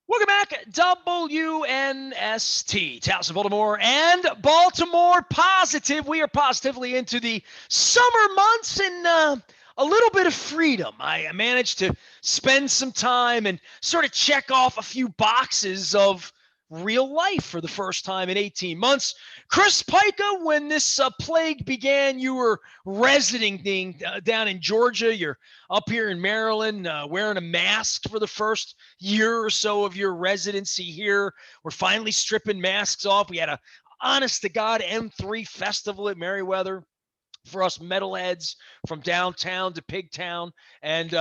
Welcome back, WNST, Towson, Baltimore, and Baltimore Positive. We are positively into the summer months and a little bit of freedom. I managed to spend some time and sort of check off a few boxes of real life for the first time in 18 months. Chris Pika, when this plague began, you were residing down in Georgia. You're up here in Maryland, wearing a mask for the first year or so of your residency here. We're finally stripping masks off. We had a honest to God M3 festival at Merriweather for us metalheads from downtown to Pigtown. And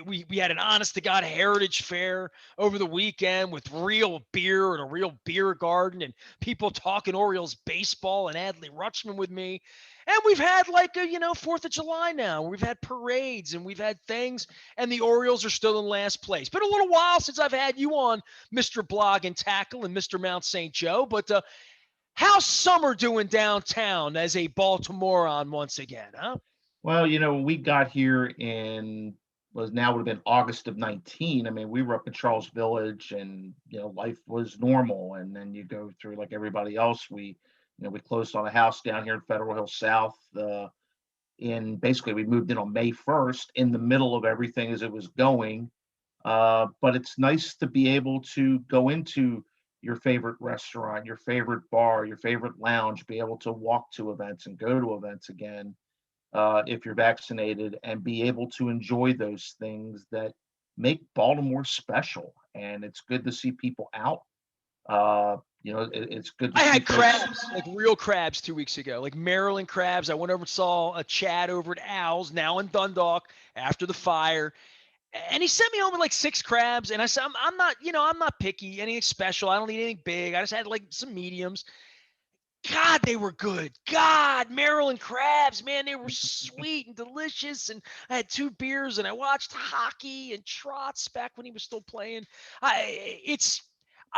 we had an honest to God heritage fair over the weekend with real beer and a real beer garden and people talking Orioles baseball and Adley Rutschman with me. And we've had like a, 4th of July now. We've had parades and we've had things, and the Orioles are still in last place. Been a little while since I've had you on, Mr. Blog and Tackle and Mr. Mount St. Joe, but how's summer doing downtown as a Baltimorean once again, huh? Well, when we got here in was now would have been August of 19. I mean, we were up in Charles Village and life was normal. And then you go through like everybody else. We closed on a house down here in Federal Hill South. In basically we moved in on May 1st in the middle of everything as it was going. But it's nice to be able to go into your favorite restaurant, your favorite bar, your favorite lounge, be able to walk to events and go to events again if you're vaccinated, and be able to enjoy those things that make Baltimore special. And it's good to see people out. It's good to I see had folks. crabs, like real crabs 2 weeks ago, like Maryland crabs. I went over and saw a Chad over at Al's, now in Dundalk, after the fire. And he sent me home with like 6 crabs. And I said, I'm not, I'm not picky, anything special. I don't need anything big. I just had like some mediums. God, they were good. God, Maryland crabs, man, they were sweet and delicious. And I had 2 beers and I watched hockey and Trotz back when he was still playing.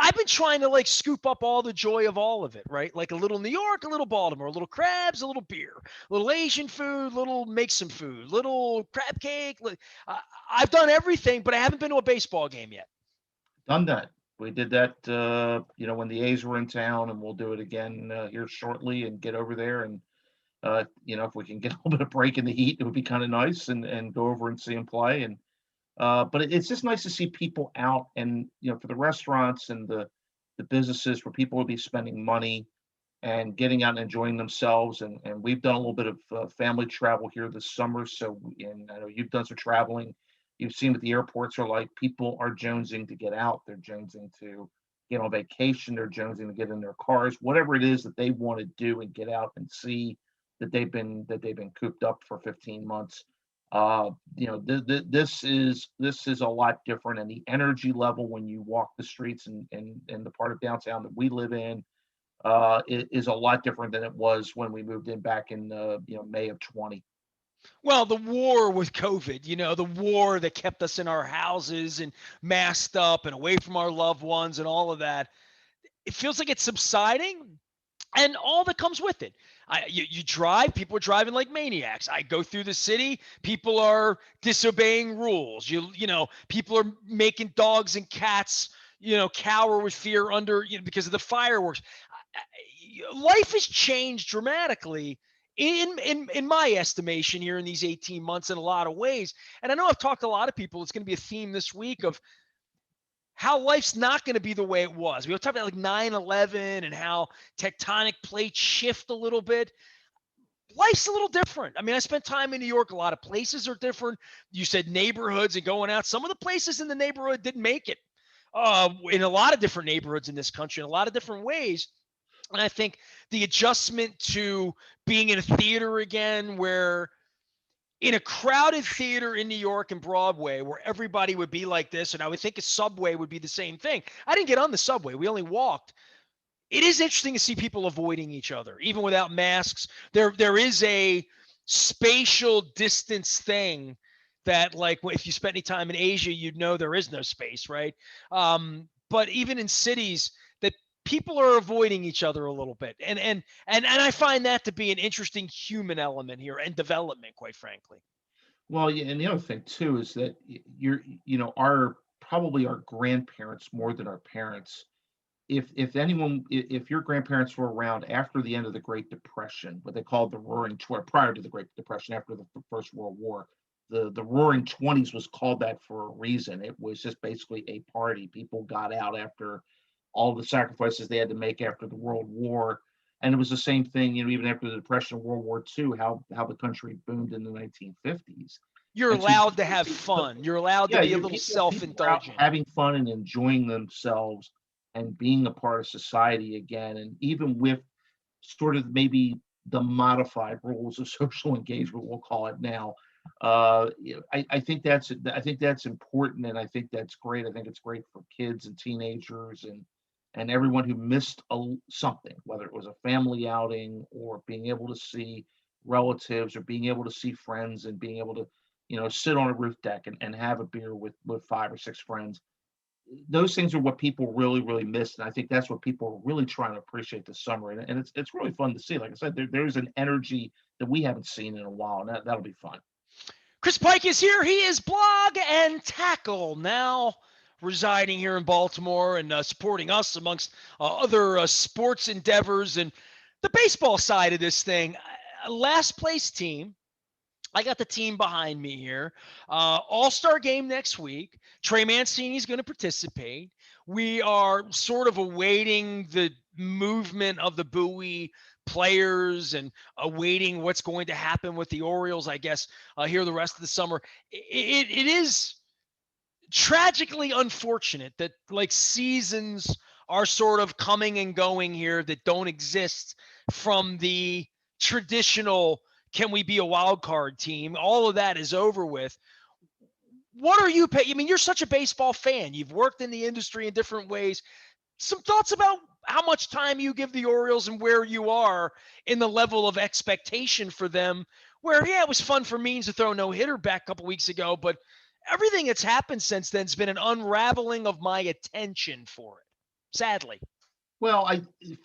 I've been trying to like scoop up all the joy of all of it, right? Like a little New York, a little Baltimore, a little crabs, a little beer, a little Asian food, little make some food, little crab cake. I've done everything, but I haven't been to a baseball game yet. Done that. We did that, when the A's were in town, and we'll do it again here shortly and get over there. And if we can get a little bit of break in the heat, it would be kind of nice, and go over and see them play. And but it's just nice to see people out, and for the restaurants and the businesses where people will be spending money and getting out and enjoying themselves. And we've done a little bit of family travel here this summer. So, and I know you've done some traveling. You've seen what the airports are like. People are jonesing to get out. They're jonesing to get on vacation. They're jonesing to get in their cars. Whatever it is that they want to do and get out and see that they've been cooped up for 15 months. This is a lot different, and the energy level when you walk the streets in the part of downtown that we live in is a lot different than it was when we moved in back in May of 20. Well, the war with COVID, the war that kept us in our houses and masked up and away from our loved ones and all of that, it feels like it's subsiding and all that comes with it. You drive, people are driving like maniacs. I go through the city, people are disobeying rules. People are making dogs and cats, cower with fear under, because of the fireworks. Life has changed dramatically in my estimation here in these 18 months in a lot of ways. And I know I've talked to a lot of people. It's going to be a theme this week of how life's not going to be the way it was. We were talking about like 9/11 and how tectonic plates shift a little bit. Life's a little different. I mean, I spent time in New York. A lot of places are different. You said neighborhoods and going out. Some of the places in the neighborhood didn't make it in a lot of different neighborhoods in this country in a lot of different ways. And I think the adjustment to being in a theater again, where in a crowded theater in New York and Broadway, where everybody would be like this, and I would think a subway would be the same thing. I didn't get on the subway. We only walked. It is interesting to see people avoiding each other, even without masks. There is a spatial distance thing that, like, if you spent any time in Asia, you'd know there is no space, right? But even in cities, that people are avoiding each other a little bit, and I find that to be an interesting human element here and development, quite frankly. Well, yeah, and the other thing too is that our probably our grandparents more than our parents. If your grandparents were around after the end of the Great Depression, what they called the Roaring Twenties, prior to the Great Depression, after the First World War, the Roaring Twenties was called that for a reason. It was just basically a party. People got out after all the sacrifices they had to make after the World War, and it was the same thing, even after the Depression of World War II, how the country boomed in the 1950s. You're And so you allowed to really have see fun. You're allowed to yeah, be a you little people are out self-indulgent. having fun and enjoying themselves and being a part of society again, and even with sort of maybe the modified rules of social engagement, we'll call it now. I think that's important, and I think that's great. I think it's great for kids and teenagers and everyone who missed something, whether it was a family outing or being able to see relatives or being able to see friends and being able to sit on a roof deck and have a beer with 5 or 6 friends. Those things are what people really really miss, and I think that's what people are really trying to appreciate this summer, and it's really fun to see. Like I said, there's an energy that we haven't seen in a while, and that'll be fun. Chris Pike is here. He is blog and tackle now, residing here in Baltimore and supporting us amongst other sports endeavors and the baseball side of this thing. Last place team. I got the team behind me here. All-Star game next week. Trey Mancini is going to participate. We are sort of awaiting the movement of the Bowie players and awaiting what's going to happen with the Orioles, I guess, here the rest of the summer. It is tragically unfortunate that like seasons are sort of coming and going here that don't exist from the traditional can we be a wild card team. All of that is over with. What are you pay? I mean, you're such a baseball fan. You've worked in the industry in different ways. Some thoughts about how much time you give the Orioles and where you are in the level of expectation for them. Where, yeah, it was fun for Means to throw no hitter back a couple weeks ago, but everything that's happened since then has been an unraveling of my attention for it. Sadly. Well,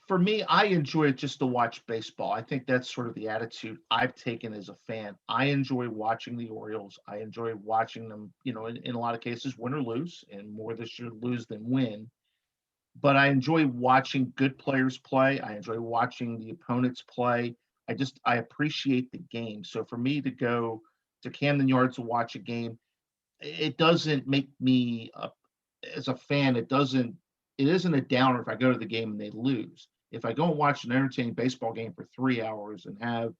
for me, I enjoy it just to watch baseball. I think that's sort of the attitude I've taken as a fan. I enjoy watching the Orioles. I enjoy watching them, in a lot of cases, win or lose, and more this year lose than win. But I enjoy watching good players play. I enjoy watching the opponents play. I appreciate the game. So for me to go to Camden Yards to watch a game, it doesn't make me as a fan. It isn't a downer if I go to the game and they lose. If I go and watch an entertaining baseball game for 3 hours and have,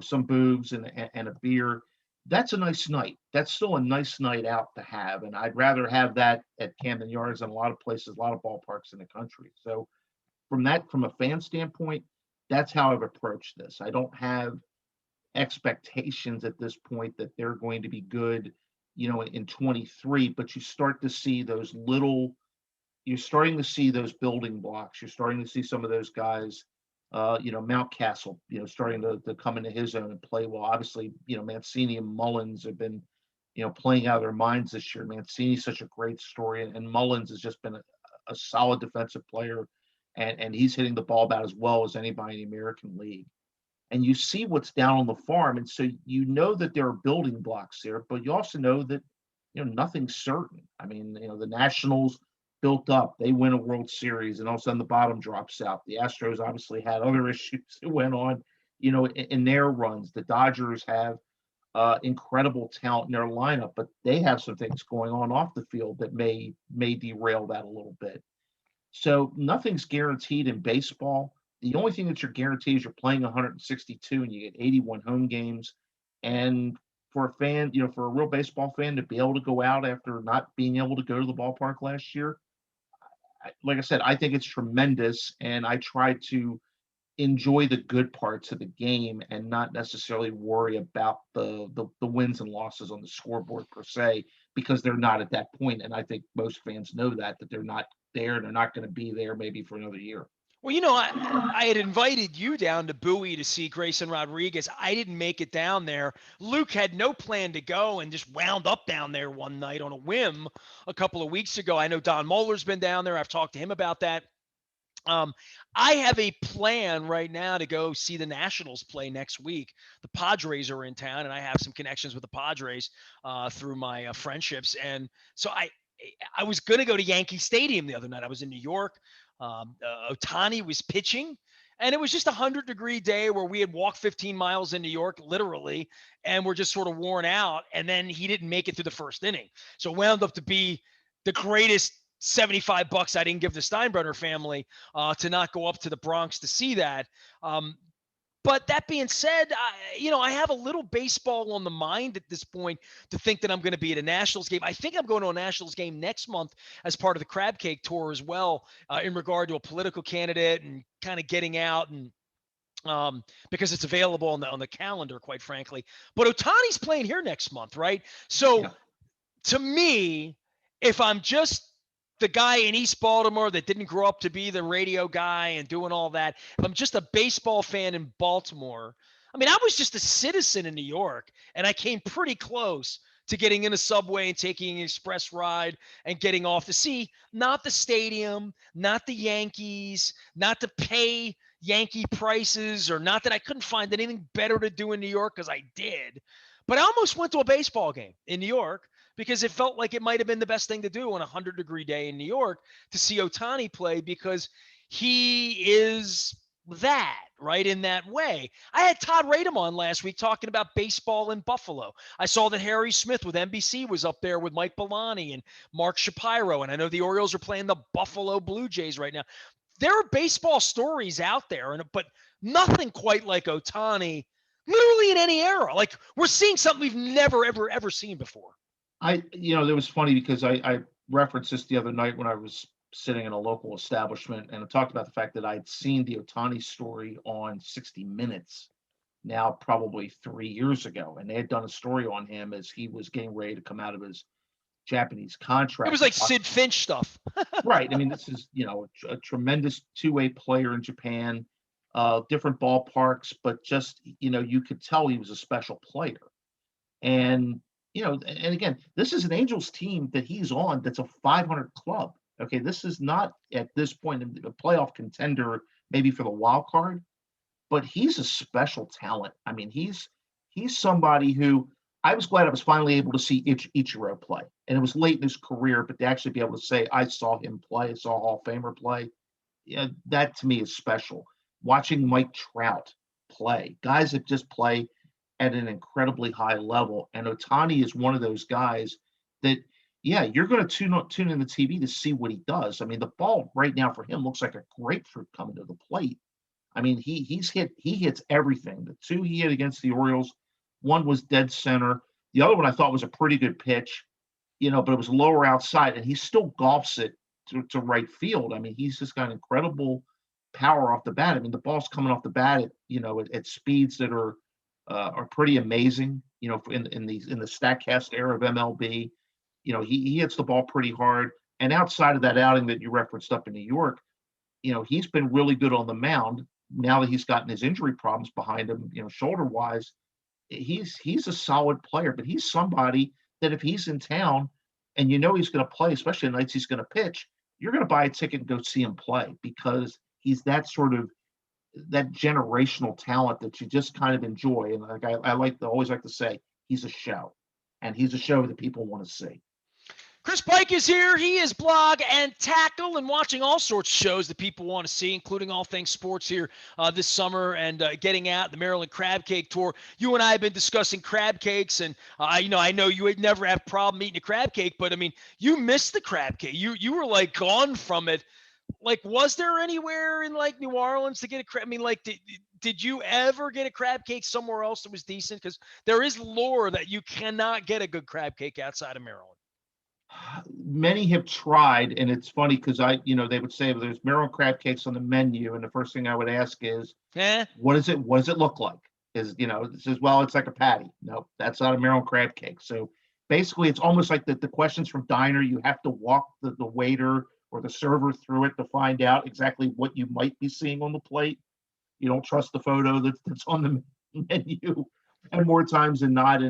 some boobs and a beer, that's a nice night. That's still a nice night out to have, and I'd rather have that at Camden Yards than a lot of places, a lot of ballparks in the country. So from a fan standpoint, that's how I've approached this. I don't have expectations at this point that they're going to be good, in 23, but you're starting to see those building blocks. You're starting to see some of those guys, Mountcastle, starting to come into his own and play well. Obviously, Mancini and Mullins have been, playing out of their minds this year. Mancini's such a great story, and Mullins has just been a solid defensive player, and he's hitting the ball about as well as anybody in the American League. And you see what's down on the farm, and so you know that there are building blocks there, but you also know that nothing's certain. I mean, the Nationals built up, they win a World Series, and all of a sudden the bottom drops out. The Astros obviously had other issues that went on, in their runs. The Dodgers have incredible talent in their lineup, but they have some things going on off the field that may derail that a little bit. So nothing's guaranteed in baseball. The only thing that you're guaranteed is you're playing 162 and you get 81 home games. And for a fan, for a real baseball fan to be able to go out after not being able to go to the ballpark last year, like I said, I think it's tremendous. And I try to enjoy the good parts of the game and not necessarily worry about the wins and losses on the scoreboard per se, because they're not at that point. And I think most fans know that they're not there. They're not going to be there maybe for another year. Well, I had invited you down to Bowie to see Grayson Rodriguez. I didn't make it down there. Luke had no plan to go and just wound up down there one night on a whim a couple of weeks ago. I know Don Moeller's been down there. I've talked to him about that. Um, I have a plan right now to go see the Nationals play next week. The Padres are in town, and I have some connections with the Padres through my friendships. And so I was going to go to Yankee Stadium the other night. I was in New York. Ohtani was pitching, and it was just a 100-degree day where we had walked 15 miles in New York, literally, and we're just sort of worn out. And then he didn't make it through the first inning. So it wound up to be the greatest $75 I didn't give the Steinbrenner family to not go up to the Bronx to see that. But that being said, I have a little baseball on the mind at this point to think that I'm going to be at a Nationals game. I think I'm going to a Nationals game next month as part of the Crab Cake Tour as well, in regard to a political candidate and kind of getting out and because it's available on the calendar, quite frankly. But Otani's playing here next month, right? So Yeah. to me, if I'm just the guy in East Baltimore that didn't grow up to be the radio guy and doing all that, if I'm just a baseball fan in Baltimore, I mean, I was just a citizen in New York, and I came pretty close to getting in a subway and taking an express ride and getting off to see not the stadium, not the Yankees, not to pay Yankee prices, or not that I couldn't find anything better to do in New York because I did. But I almost went to a baseball game in New York because it felt like it might have been the best thing to do on a 100-degree day in New York to see Ohtani play because he is that, right, in that way. I had Todd Radom on last week talking about baseball in Buffalo. I saw that Harry Smith with NBC was up there with Mike Bellani and Mark Shapiro, and I know the Orioles are playing the Buffalo Blue Jays right now. There are baseball stories out there, but nothing quite like Ohtani, literally in any era. Like, we're seeing something we've never, ever, ever seen before. It was funny because I referenced this the other night when I was sitting in a local establishment, and I talked about the fact that I'd seen the Ohtani story on 60 Minutes now probably 3 years ago, and they had done a story on him as he was getting ready to come out of his Japanese It was contract. like Sid Finch stuff. Right. I mean, this is a tremendous two-way player in Japan, different ballparks, but just you could tell he was a special player. And and again, this is an Angels team that he's on that's a 500 club. Okay, this is not at this point a playoff contender, maybe for the wild card, but he's a special talent. I mean, he's somebody who I was glad I was finally able to see Ichiro play, and it was late in his career, but to actually be able to say I saw him play, I saw a Hall of Famer play, yeah, that to me is special. Watching Mike Trout play, guys that just play at an incredibly high level. And Ohtani is one of those guys that, yeah, you're going to tune in the TV to see what he does. I mean, the ball right now for him looks like a grapefruit coming to the plate. I mean, he hits everything. The two he hit against the Orioles, one was dead center. The other one I thought was a pretty good pitch, but it was lower outside, and he still golfs it to right field. I mean, he's just got incredible power off the bat. I mean, the ball's coming off the bat at speeds that are pretty amazing. In the Statcast era of MLB, he hits the ball pretty hard. And outside of that outing that you referenced up in New York, he's been really good on the mound. Now that he's gotten his injury problems behind him, shoulder wise, he's a solid player. But he's somebody that if he's in town and he's going to play, especially the nights he's going to pitch, you're going to buy a ticket and go see him play because he's that generational talent that you just kind of enjoy. And like I always like to say, he's a show, and he's a show that people want to see. Chris Pike is here. He is Blog and Tackle and watching all sorts of shows that people want to see, including all things sports here this summer and getting out the Maryland Crab Cake Tour. You and I have been discussing crab cakes, and I know you would never have a problem eating a crab cake, but I mean, you missed the crab cake. You were like gone from it. Like, was there anywhere in like New Orleans to get a crab? I mean, like, did you ever get a crab cake somewhere else that was decent? Because there is lore that you cannot get a good crab cake outside of Maryland. Many have tried, and it's funny because they would say, well, there's Maryland crab cakes on the menu, and the first thing I would ask is, what does it look like? It says, well, it's like a patty. No, that's not a Maryland crab cake. So basically, it's almost like the questions from diner. You have to walk the waiter or the server through it to find out exactly what you might be seeing on the plate. You don't trust the photo that's on the menu, and more times than not,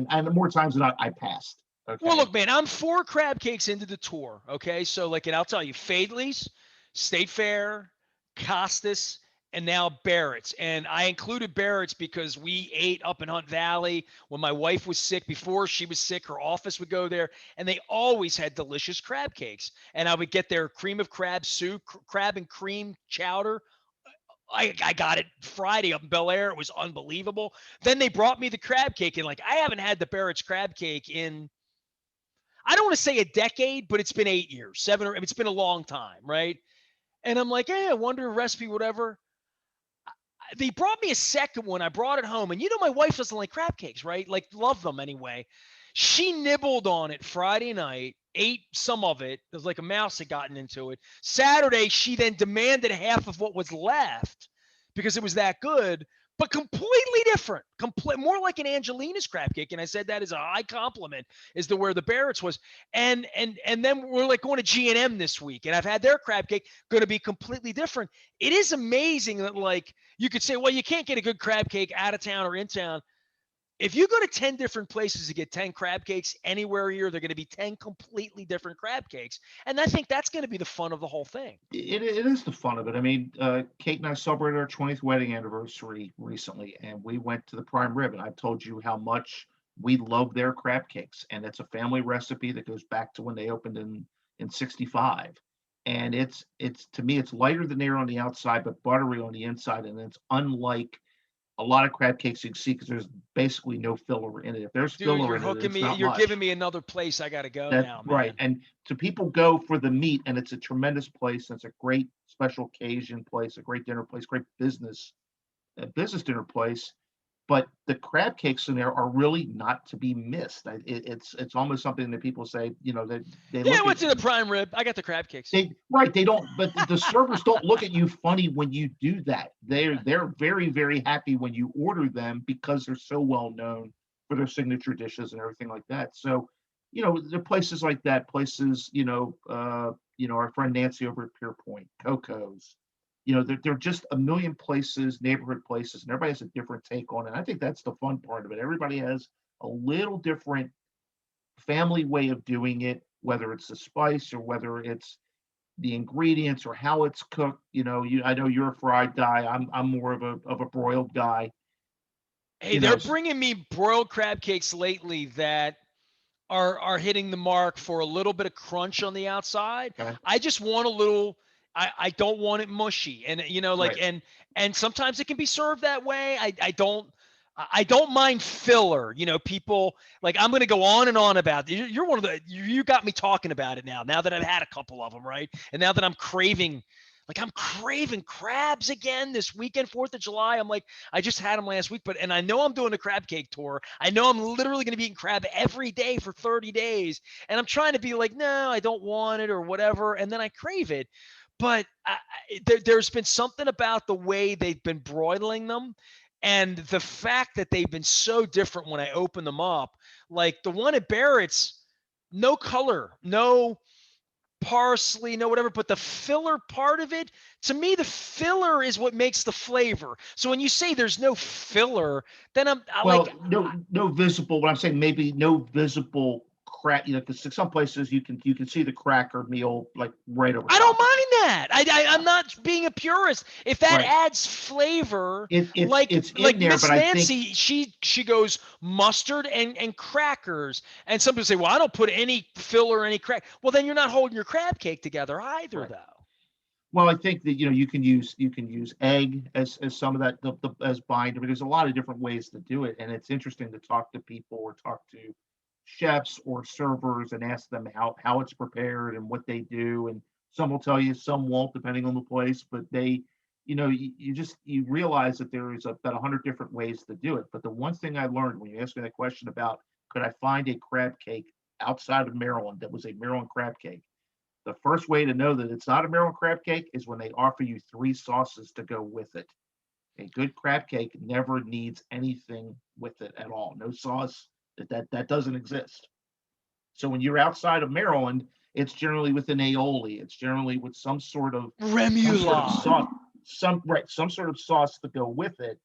I passed. Okay. Well, look, man, I'm 4 crab cakes into the tour. Okay, so and I'll tell you, Fadley's, State Fair, Costas, and now Barrett's. And I included Barrett's because we ate up in Hunt Valley when my wife was sick. Before she was sick, her office would go there, and they always had delicious crab cakes. And I would get their cream of crab soup, crab and cream chowder. I got it Friday up in Bel Air. It was unbelievable. Then they brought me the crab cake, and like I haven't had the Barrett's crab cake in, I don't want to say a decade, but it's been 8 years, seven, or it's been a long time, right? And I'm like, hey, I wonder a recipe, whatever. They brought me a second one. I brought it home, and my wife doesn't like crab cakes, right? Like, love them anyway. She nibbled on it Friday night, ate some of it. It was like a mouse had gotten into it. Saturday, she then demanded half of what was left because it was that good, but completely different. More like an Angelina's crab cake. And I said that is a high compliment, is to where the Barrett's was. And then we're like going to G&M this week, and I've had their crab cake, going to be completely different. It is amazing that, like, you could say, well, you can't get a good crab cake out of town or in town. If you go to 10 different places to get 10 crab cakes anywhere here, they're going to be 10 completely different crab cakes. And I think that's going to be the fun of the whole thing. It is the fun of it. I mean, Kate and I celebrated our 20th wedding anniversary recently, and we went to the Prime Rib, and I've told you how much we love their crab cakes, and it's a family recipe that goes back to when they opened in '65. And it's to me, it's lighter than air on the outside, but buttery on the inside, and it's unlike a lot of crab cakes you can see because there's basically no filler in it. If there's Dude, filler you're in it, hooking it's me. not You're giving much. me another place I got to go That's now, right. man. And so people go for the meat, and it's a tremendous place. And it's a great special occasion place, a great dinner place, great business dinner place. But the crab cakes in there are really not to be missed. It's almost something that people say, that they Yeah, I look went at. to the prime rib. I got the crab cakes. They right, they don't, but the servers don't look at you funny when you do that. They're very, very happy when you order them because they're so well known for their signature dishes and everything like that. So, there are places like that, places, our friend Nancy over at Pier Point, Coco's, they're just a million places, neighborhood places, and everybody has a different take on it. I think that's the fun part of it. Everybody has a little different family way of doing it, whether it's the spice or whether it's the ingredients or how it's cooked. I know you're a fried guy. I'm more of a broiled guy. Hey, You know, they're bringing me broiled crab cakes lately that are hitting the mark for a little bit of crunch on the outside. okay, I just want a little. I don't want it mushy, and like right. and sometimes it can be served that way. I don't mind filler. People, like, I'm going to go on and on about it. You're one of the you got me talking about it now. Now that I've had a couple of them, right, and now that I'm craving crabs again this weekend, 4th of July. I'm like, I just had them last week, and I know I'm doing a crab cake tour. I know I'm literally going to be eating crab every day for 30 days. And I'm trying to be like, no, I don't want it or whatever. And then I crave it. But there's been something about the way they've been broiling them and the fact that they've been so different when I open them up. Like the one at Barrett's, no color, no parsley, no whatever, but the filler part of it, to me, the filler is what makes the flavor. So when you say there's no filler, then I like, Well, no visible. What I'm saying, maybe no visible crack. Because some places you can see the cracker meal like right over I don't top of it. mind that. I'm not being a purist. If that Right. adds flavor, It's like in there, Miss but I think Nancy, she goes mustard and crackers, and some people say, well, I don't put any filler, any crack. Well, then you're not holding your crab cake together either, right. though. Well, I think that you can use egg as some of that as binder, but there's a lot of different ways to do it, and it's interesting to talk to people or talk to chefs or servers and ask them how it's prepared and what they do, and some will tell you, some won't, depending on the place. But you realize that there is about 100 different ways to do it. But the one thing I learned when you asked me that question about could I find a crab cake outside of Maryland that was a Maryland crab cake, the first way to know that it's not a Maryland crab cake is when they offer you three sauces to go with it. A good crab cake never needs anything with it at all. No sauce. That doesn't exist. So when you're outside of Maryland, it's generally with an aioli. It's generally with some sort of Remula. sauce, some sort of sauce to go with it,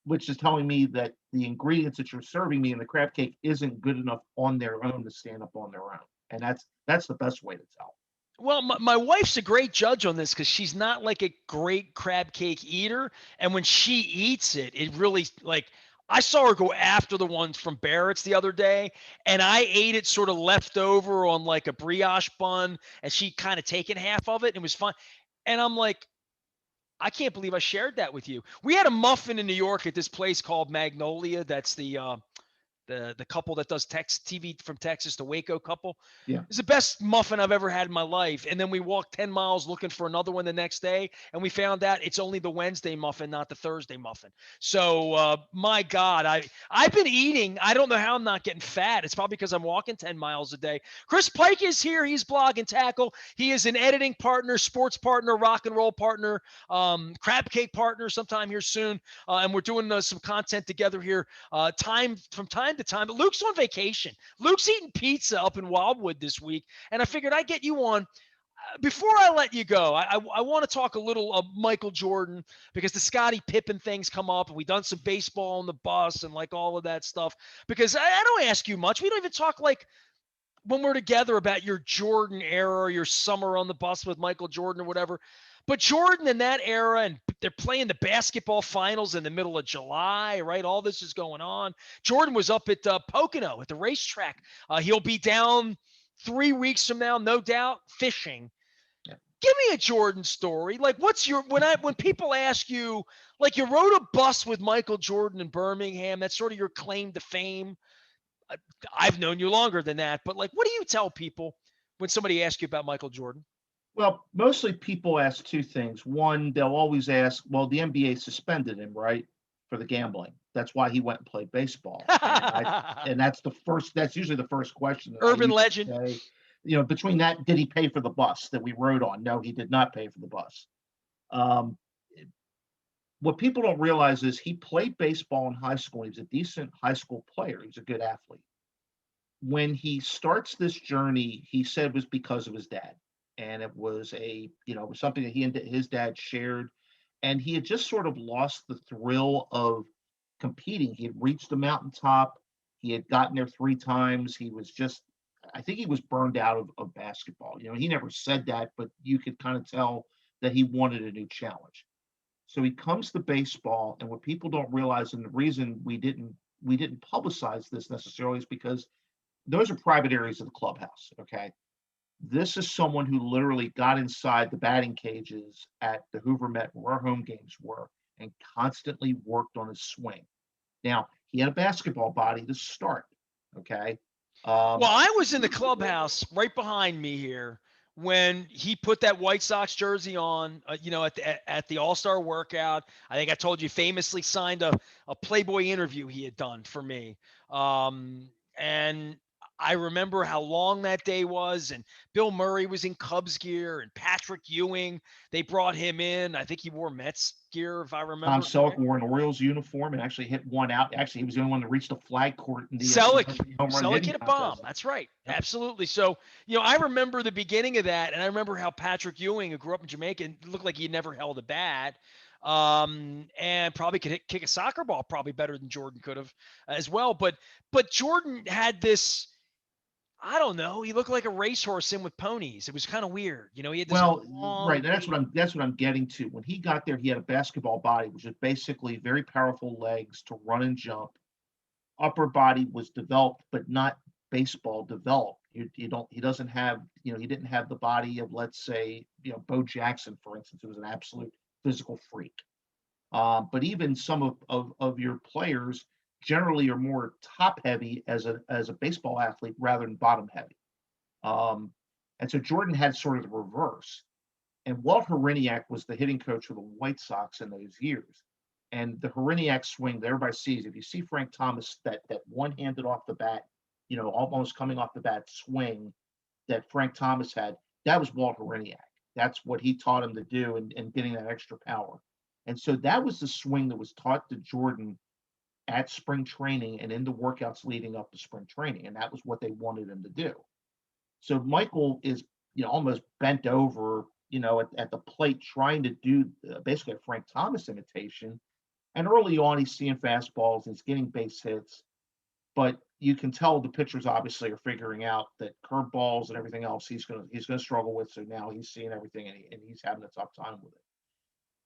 which is telling me that the ingredients that you're serving me in the crab cake isn't good enough on their own to stand up on their own. And that's the best way to tell. Well, my wife's a great judge on this because she's not like a great crab cake eater. And when she eats it, it really like I saw her go after the ones from Barrett's the other day, and I ate it sort of left over on like a brioche bun, and she kind of taken half of it, and it was fun. And I'm like, I can't believe I shared that with you. We had a muffin in New York at this place called Magnolia. That's the couple that does Tex TV from Texas, the Waco couple. Yeah. It's the best muffin I've ever had in my life. And then we walked 10 miles looking for another one the next day, and we found out it's only the Wednesday muffin, not the Thursday muffin. So my God, I've been eating. I don't know how I'm not getting fat. It's probably because I'm walking 10 miles a day. Chris Pike is here. He's Blog and Tackle. He is an editing partner, sports partner, rock and roll partner, crab cake partner sometime here soon. And we're doing some content together here time to time. But Luke's on vacation. Luke's eating pizza up in Wildwood this week, and I figured I'd get you on. Before I let you go, I want to talk a little of Michael Jordan because the Scottie Pippen things come up, and we done some baseball on the bus and like all of that stuff. Because I don't ask you much. We don't even talk like when we're together about your Jordan era, your summer on the bus with Michael Jordan or whatever. But Jordan in that era, and they're playing the basketball finals in the middle of July, right? All this is going on. Jordan was up at Pocono at the racetrack. He'll be down 3 weeks from now, no doubt, fishing. Yeah. Give me a Jordan story. Like, what's your when people ask you, like, you rode a bus with Michael Jordan in Birmingham? That's sort of your claim to fame. I've known you longer than that, but like, what do you tell people when somebody asks you about Michael Jordan? Well, mostly people ask two things. One, they'll always ask, well, the NBA suspended him, right, for the gambling. That's why he went and played baseball. And that's usually the first question that I Urban usually legend. say. Between that, did he pay for the bus that we rode on? No, he did not pay for the bus. Um, what people don't realize is he played baseball in high school. He was a decent high school player. He was a good athlete. When he starts this journey, he said was because of his dad. And it was it was something that he and his dad shared. And he had just sort of lost the thrill of competing. He had reached the mountaintop. He had gotten there 3 times. I think he was burned out of basketball. He never said that, but you could kind of tell that he wanted a new challenge. So he comes to baseball, and what people don't realize, and the reason we didn't publicize this necessarily, is because those are private areas of the clubhouse. Okay. This is someone who literally got inside the batting cages at the Hoover Met where our home games were and constantly worked on his swing. Now, he had a basketball body to start. Okay. Well, I was in the clubhouse right behind me here when he put that White Sox jersey on, at the All-Star workout. I think I told you famously signed a Playboy interview he had done for me. And I remember how long that day was, and Bill Murray was in Cubs gear, and Patrick Ewing, they brought him in. I think he wore Mets gear, if I Tom remember Selleck correctly. wore an Orioles uniform and actually hit one out. Actually, he was the only one to reach the flag court in the Selleck, home run Selleck hitting hit a bomb. contest. That's right. Yep. Absolutely. So, I remember the beginning of that, and I remember how Patrick Ewing, who grew up in Jamaica, and looked like he never held a bat, and probably could kick a soccer ball probably better than Jordan could have as well. But Jordan had this. I don't know. He looked like a racehorse in with ponies. It was kind of weird. He had this Well, long. right. That's what I'm getting to. When he got there, he had a basketball body, which is basically very powerful legs to run and jump. Upper body was developed, but not baseball developed. He doesn't have, he didn't have the body of, let's say, Bo Jackson, for instance, who was an absolute physical freak. But even some of your players generally are more top heavy as a baseball athlete rather than bottom heavy. Um, and so Jordan had sort of the reverse. And Walt Horiniak was the hitting coach for the White Sox in those years. And the Horiniak swing that everybody sees, if you see Frank Thomas, that one-handed off the bat, almost coming off the bat swing that Frank Thomas had, that was Walt Horiniak. That's what he taught him to do and getting that extra power. And so that was the swing that was taught to Jordan at spring training and in the workouts leading up to spring training. And that was what they wanted him to do. So Michael is, almost bent over, at the plate trying to do basically a Frank Thomas imitation. And early on, he's seeing fastballs, he's getting base hits. But you can tell the pitchers obviously are figuring out that curveballs and everything else he's gonna struggle with. So now he's seeing everything and he's having a tough time with it.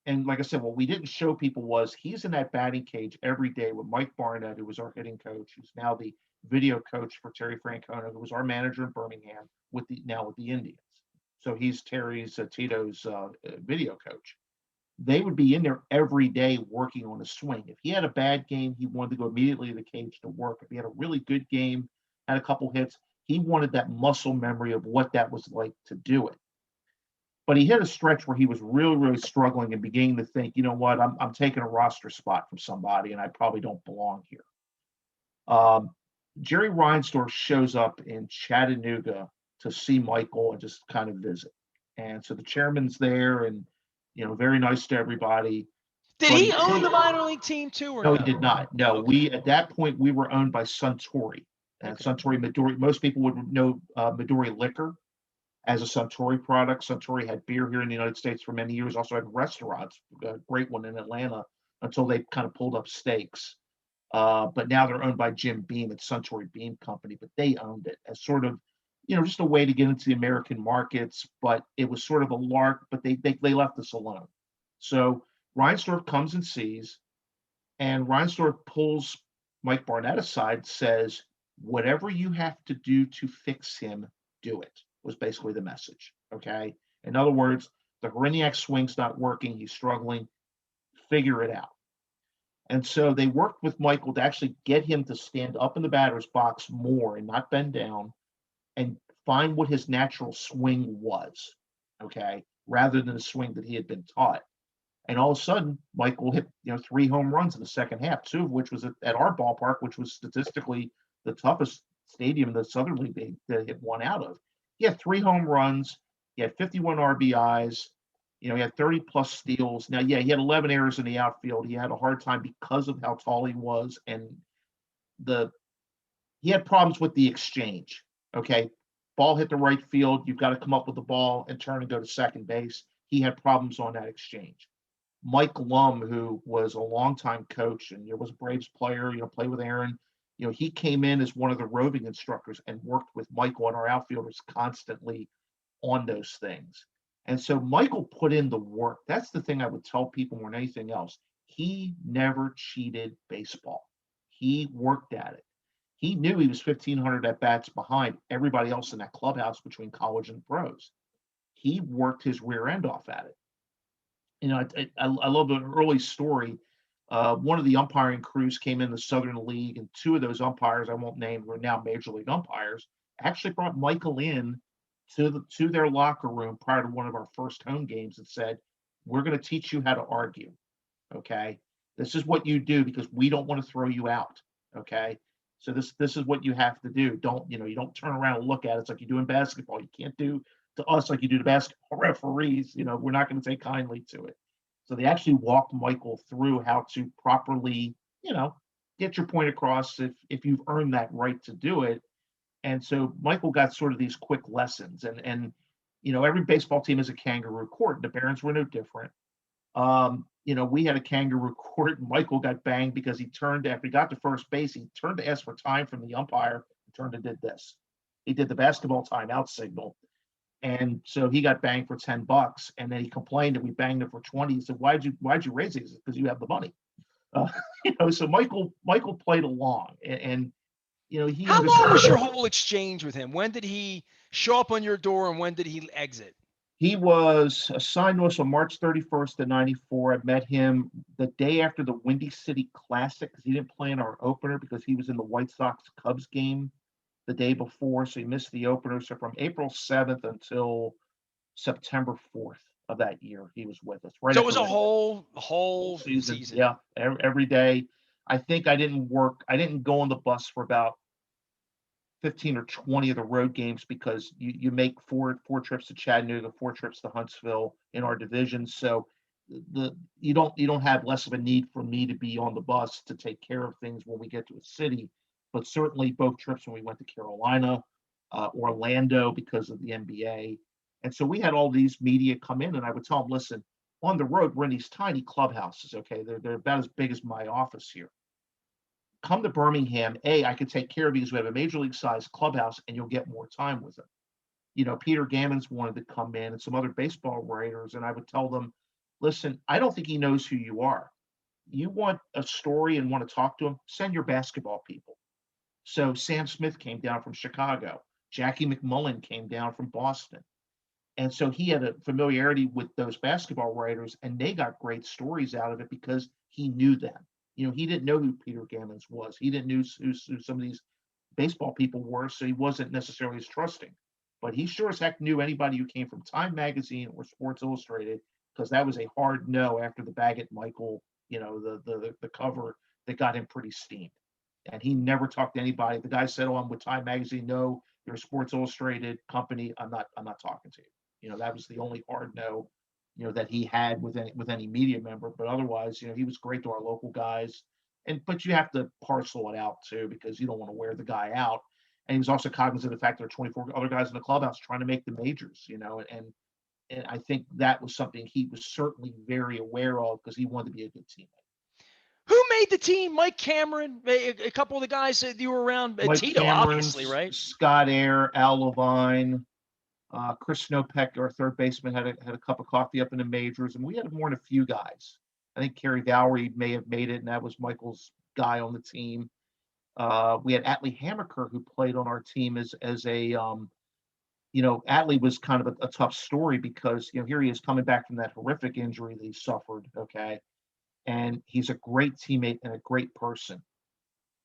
And like I said, what we didn't show people was he's in that batting cage every day with Mike Barnett, who was our hitting coach, who's now the video coach for Terry Francona, who was our manager in Birmingham with the Indians. So he's Terry's Tito's video coach. They would be in there every day working on a swing. If he had a bad game, he wanted to go immediately to the cage to work. If he had a really good game, had a couple hits, he wanted that muscle memory of what that was like to do it. But he hit a stretch where he was really, really struggling and beginning to think, you know what, I'm taking a roster spot from somebody and I probably don't belong here. Um, Jerry Reinsdorf shows up in Chattanooga to see Michael and just kind of visit. And so the chairman's there and, very nice to everybody. Did But he own the minor league team too, or no, he no? did not. No, Okay. at that point, we were owned by Suntory. And Okay. Suntory Midori, most people would know Midori Liquor as a Suntory product. Suntory had beer here in the United States for many years, also had restaurants, a great one in Atlanta, until they kind of pulled up stakes. But now they're owned by Jim Beam. It's Suntory Beam Company, but they owned it as sort of, just a way to get into the American markets. But it was sort of a lark, but they left us alone. So Reinsdorf comes and sees, and Reinsdorf pulls Mike Barnett aside, says, whatever you have to do to fix him, do it, was basically the message. Okay. In other words, the Horiniak swing's not working. He's struggling. Figure it out. And so they worked with Michael to actually get him to stand up in the batter's box more and not bend down and find what his natural swing was. Okay. Rather than the swing that he had been taught. And all of a sudden, Michael hit 3 home runs in the second half, 2 of which was at our ballpark, which was statistically the toughest stadium in the Southern League to hit one out of. He had 3 home runs. He had 51 RBIs. He had 30 plus steals. Now, yeah, he had 11 errors in the outfield. He had a hard time because of how tall he was, and the he had problems with the exchange. Okay, ball hit the right field. You've got to come up with the ball and turn and go to second base. He had problems on that exchange. Mike Lum, who was a longtime coach and was a Braves player, played with Aaron. He came in as one of the roving instructors and worked with Michael and our outfielders constantly on those things. And so Michael put in the work. That's the thing I would tell people more than anything else. He never cheated baseball. He worked at it. He knew he was 1,500 at bats behind everybody else in that clubhouse between college and pros. He worked his rear end off at it. I love the early story. One of the umpiring crews came in the Southern League, and 2 of those umpires I won't name were now major league umpires. Actually brought Michael in to their locker room prior to one of our first home games and said, "We're going to teach you how to argue. Okay, this is what you do because we don't want to throw you out. Okay, so this is what you have to do. You don't turn around and look at it. It's like you do in basketball. You can't do to us like you do to basketball referees. We're not going to take kindly to it." So they actually walked Michael through how to properly, get your point across if you've earned that right to do it. And so Michael got sort of these quick lessons, and every baseball team is a kangaroo court. The Barons were no different. We had a kangaroo court, and Michael got banged because he turned after he got to first base. He turned to ask for time from the umpire, and turned and did this. He did the basketball timeout signal. And so he got banged for $10, and then he complained that we banged him for 20. He said, "Why'd you raise it?" Because you have the money. Uh, so Michael played along, and he How long was your understood. whole exchange with him? When did he show up on your door, and when did he exit? He was assigned to us on March 31st of '94. I met him the day after the Windy City Classic because he didn't play in our opener because he was in the White Sox Cubs game the day before, so he missed the opener. So from April 7th until September 4th of that year, he was with us right So it after was a the whole season. season. Yeah, every day. I think I didn't work. I didn't go on the bus for about 15 or 20 of the road games because you make four trips to Chattanooga, 4 trips to Huntsville in our division. So you don't have less of a need for me to be on the bus to take care of things when we get to a city. But certainly both trips when we went to Carolina, Orlando because of the NBA. And so we had all these media come in, and I would tell them, listen, on the road, we're in these tiny clubhouses. Okay, they're about as big as my office here. come to Birmingham. I could take care of you because we have a major league size clubhouse and you'll get more time with him. Peter Gammons wanted to come in and some other baseball writers. And I would tell them, listen, I don't think he knows who you are. You want a story and want to talk to him, send your basketball people. So Sam Smith came down from Chicago. Jackie McMullen came down from Boston. And so he had a familiarity with those basketball writers, and they got great stories out of it because he knew them. He didn't know who Peter Gammons was. He didn't know who some of these baseball people were, so he wasn't necessarily as trusting. But he sure as heck knew anybody who came from Time Magazine or Sports Illustrated, because that was a hard no after the Baggett Michael, the cover that got him pretty steamed. And he never talked to anybody. The guy said, "Oh, I'm with Time Magazine." No, you're a Sports Illustrated company. I'm not talking to you. That was the only hard no, that he had with any media member. But otherwise, he was great to our local guys. But you have to parcel it out too, because you don't want to wear the guy out. And he was also cognizant of the fact there are 24 other guys in the clubhouse trying to make the majors, and I think that was something he was certainly very aware of because he wanted to be a good teammate. Who made the team? Mike Cameron, a couple of the guys that you were around. Mike Tito, Cameron, obviously, right? Scott Air, Al Levine, Chris Snopek, our third baseman, had a cup of coffee up in the majors, and we had more than a few guys. I think Kerry Valerie may have made it, and that was Michael's guy on the team. We had Atlee Hammaker, who played on our team as a Atlee was kind of a tough story because here he is coming back from that horrific injury that he suffered. Okay, and he's a great teammate and a great person.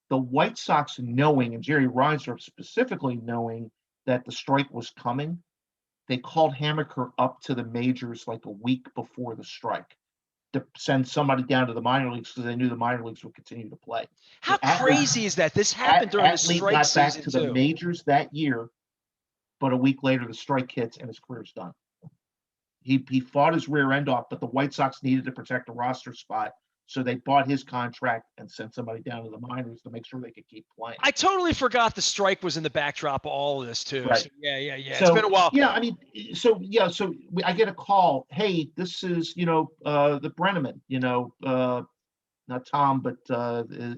The White Sox knowing, and Jerry Reinsdorf specifically knowing that the strike was coming, they called Hammaker up to the majors like a week before the strike to send somebody down to the minor leagues because they knew the minor leagues would continue to play. How crazy is that? This happened during the strike got season back to the majors that year, but a week later the strike hits and his career's done. He fought his rear end off, but the White Sox needed to protect a roster spot. So they bought his contract and sent somebody down to the minors to make sure they could keep playing. I totally forgot the strike was in the backdrop of all of this too. Right. So, yeah. So, it's been a while. Yeah, I mean, so I get a call. Hey, this is the Brenneman. Not Tom, but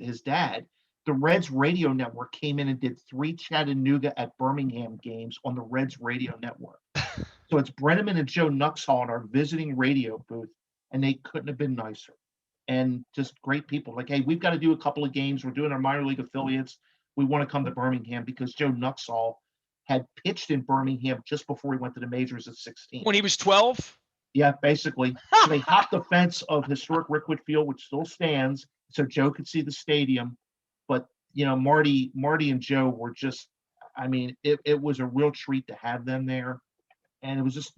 his dad. The Reds radio network came in and did 3 Chattanooga at Birmingham games on the Reds radio network. So it's Brenneman and Joe Nuxhall in our visiting radio booth, and they couldn't have been nicer. And just great people. Like, hey, we've got to do a couple of games. We're doing our minor league affiliates. We want to come to Birmingham because Joe Nuxhall had pitched in Birmingham just before he went to the majors at 16. When he was 12? Yeah, basically. So they hopped the fence of historic Rickwood Field, which still stands, so Joe could see the stadium. But, Marty and Joe were just, I mean, it was a real treat to have them there. And it was just,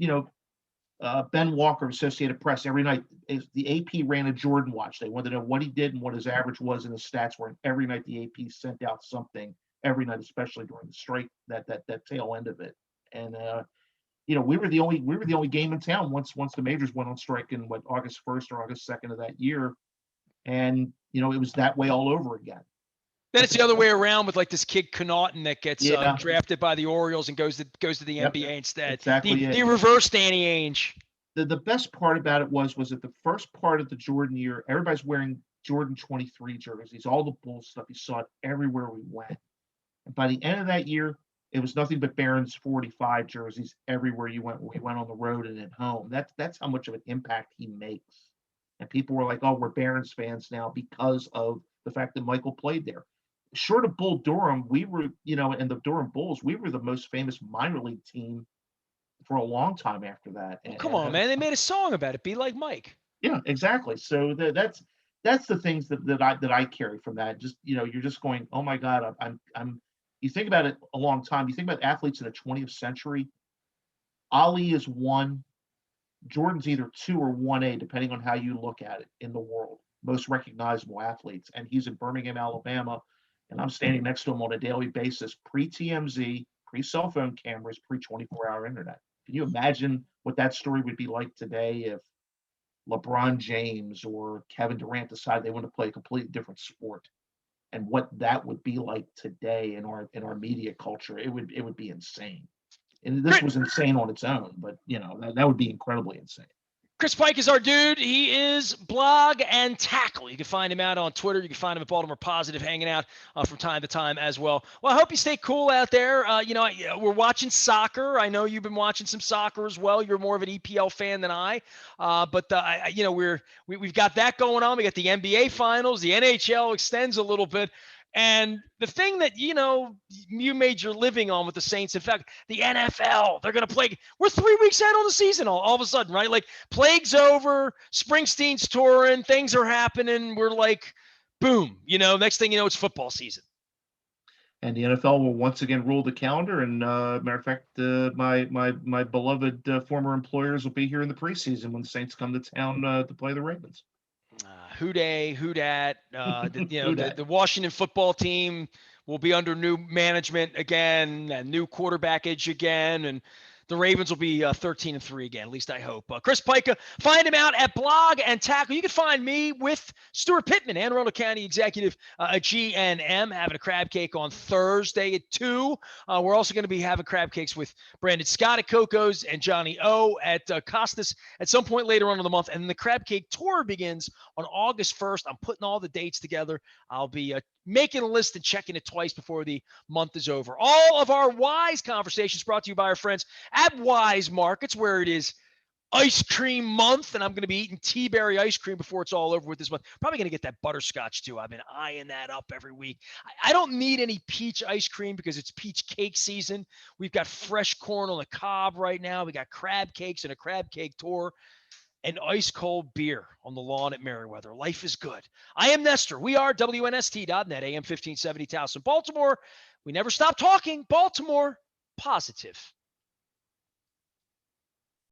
Ben Walker of Associated Press every night. The AP ran a Jordan watch. They wanted to know what he did and what his average was and his stats were. And every night the AP sent out something. Every night, especially during the strike, that tail end of it. And we were the only game in town once the majors went on strike in August 1st or August 2nd of that year. And it was that way all over again. Then it's the other way around with like this kid Connaughton that gets drafted by the Orioles and goes to the NBA instead. Exactly. The reverse Danny Ainge. The best part about it was that the first part of the Jordan year, everybody's wearing Jordan 23 jerseys, all the Bulls stuff. You saw it everywhere we went. And by the end of that year, it was nothing but Barron's 45 jerseys everywhere you went. We went on the road and at home. That's how much of an impact he makes. And people were like, "Oh, we're Barron's fans now because of the fact that Michael played there." Short of Bull Durham, we were, and the Durham Bulls, we were the most famous minor league team for a long time after that. Well, come on, man! They made a song about it. Be like Mike. Yeah, exactly. So that's the things that I carry from that. Just you're just going, oh my God, I'm. You think about it a long time. You think about athletes in the 20th century. Ali is 1. Jordan's either 2 or 1A, depending on how you look at it in the world. Most recognizable athletes, and he's in Birmingham, Alabama. And I'm standing next to him on a daily basis, pre-TMZ, pre-cell phone cameras, pre-24-hour internet. Can you imagine what that story would be like today if LeBron James or Kevin Durant decided they want to play a completely different sport, and what that would be like today in our media culture? It would be insane. And this was insane on its own, but that would be incredibly insane. Chris Pike is our dude. He is Blog and Tackle. You can find him out on Twitter. You can find him at Baltimore Positive, hanging out from time to time as well. Well, I hope you stay cool out there. We're watching soccer. I know you've been watching some soccer as well. You're more of an EPL fan than I. We've got that going on. We got the NBA Finals. The NHL extends a little bit. And the thing that, you made your living on with the Saints, in fact, the NFL, they're going to play. We're 3 weeks out on the season all of a sudden, right? Like, plague's over, Springsteen's touring, things are happening. We're like, boom, next thing you know, it's football season. And the NFL will once again rule the calendar. And matter of fact, my beloved former employers will be here in the preseason when the Saints come to town to play the Ravens. Who dey, who dat? The Washington football team will be under new management again, and new quarterbackage again, and the Ravens will be 13-3 again. At least I hope. Chris Pika, find him out at Blog and Tackle. You can find me with Stuart Pittman, Anne Arundel County Executive at GNM, having a crab cake on Thursday at 2. We're also going to be having crab cakes with Brandon Scott at Coco's and Johnny O at Costas at some point later on in the month. And the crab cake tour begins on August 1st. I'm putting all the dates together. I'll be making a list and checking it twice before the month is over. All of our Wise conversations brought to you by our friends at Wise Markets, where it is ice cream month, and I'm going to be eating tea berry ice cream before it's all over with this month. Probably going to get that butterscotch too. I've been eyeing that up every week. I don't need any peach ice cream because it's peach cake season. We've got fresh corn on the cob right now. We got crab cakes and a crab cake tour. And ice cold beer on the lawn at Merriweather. Life is good. I am Nestor. We are WNST.net, AM 1570 Towson, Baltimore. We never stop talking. Baltimore positive.